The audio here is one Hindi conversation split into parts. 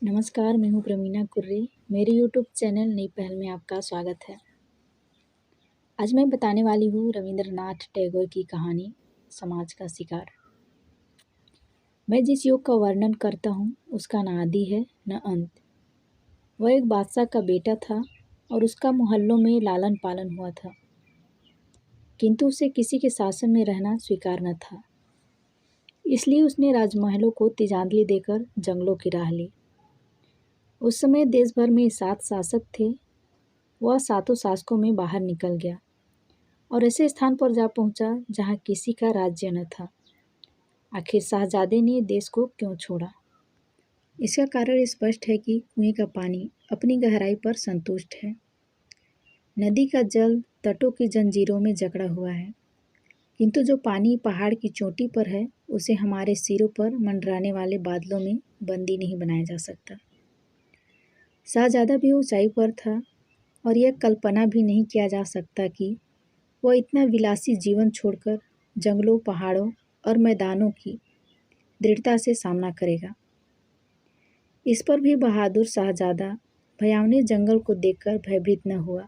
नमस्कार, मैं हूँ प्रमीना कुर्रे। मेरे यूट्यूब चैनल नई पहल में आपका स्वागत है। आज मैं बताने वाली हूँ रविंद्रनाथ टैगोर की कहानी समाज का शिकार। मैं जिस युग का वर्णन करता हूँ उसका न आदि है न अंत। वह एक बादशाह का बेटा था और उसका मोहल्लों में लालन पालन हुआ था, किंतु उसे किसी के शासन में रहना स्वीकार न था। इसलिए उसने राजमहलों को तिजांदली देकर जंगलों की राह ली। उस समय देश भर में 7 शासक थे। वह 7 शासकों में बाहर निकल गया और ऐसे स्थान पर जा पहुंचा जहां किसी का राज्य न था। आखिर शाहजादे ने देश को क्यों छोड़ा? इसका कारण स्पष्ट है कि कुएं का पानी अपनी गहराई पर संतुष्ट है। नदी का जल तटों की जंजीरों में जकड़ा हुआ है, किंतु जो पानी पहाड़ की चोटी पर है उसे हमारे सिरों पर मंडराने वाले बादलों में बंदी नहीं बनाया जा सकता। शाहजादा भी ऊंचाई पर था और यह कल्पना भी नहीं किया जा सकता कि वह इतना विलासी जीवन छोड़कर जंगलों, पहाड़ों और मैदानों की दृढ़ता से सामना करेगा। इस पर भी बहादुर शाहजादा भयावने जंगल को देखकर भयभीत न हुआ।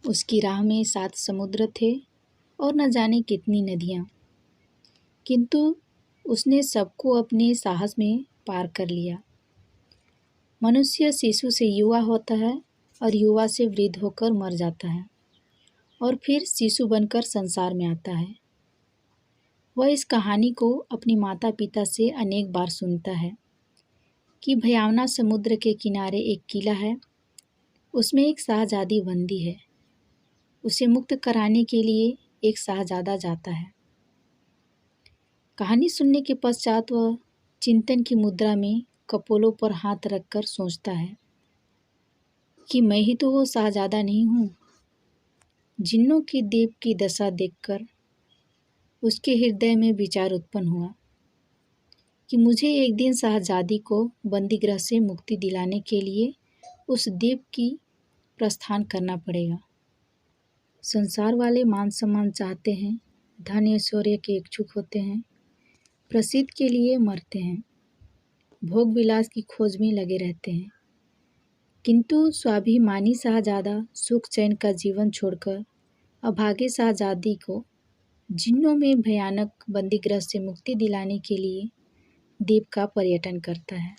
उसकी राह में 7 समुद्र थे और न जाने कितनी नदियाँ, किंतु उसने सबको अपने साहस में पार कर लिया। मनुष्य शिशु से युवा होता है और युवा से वृद्ध होकर मर जाता है और फिर शिशु बनकर संसार में आता है। वह इस कहानी को अपने माता पिता से अनेक बार सुनता है कि भयावना समुद्र के किनारे एक किला है, उसमें एक शाहजादी बंदी है। उसे मुक्त कराने के लिए एक शाहजादा जाता है। कहानी सुनने के पश्चात वह चिंतन की मुद्रा में कपोलों पर हाथ रखकर सोचता है कि मैं ही तो वो शाहजादा नहीं हूँ। जिन्नों की द्वीप की दशा देखकर उसके हृदय में विचार उत्पन्न हुआ कि मुझे एक दिन शाहजादी को बंदीगृह से मुक्ति दिलाने के लिए उस द्वीप की प्रस्थान करना पड़ेगा। संसार वाले मान सम्मान चाहते हैं, धन ऐश्वर्य के इच्छुक होते हैं, प्रसिद्ध के लिए मरते हैं, भोग विलास की खोज में लगे रहते हैं, किंतु स्वाभिमानी शाहजादा सुख चैन का जीवन छोड़कर अभागे शाहजादी को जिन्नों में भयानक बंदीगृह से मुक्ति दिलाने के लिए द्वीप का पर्यटन करता है।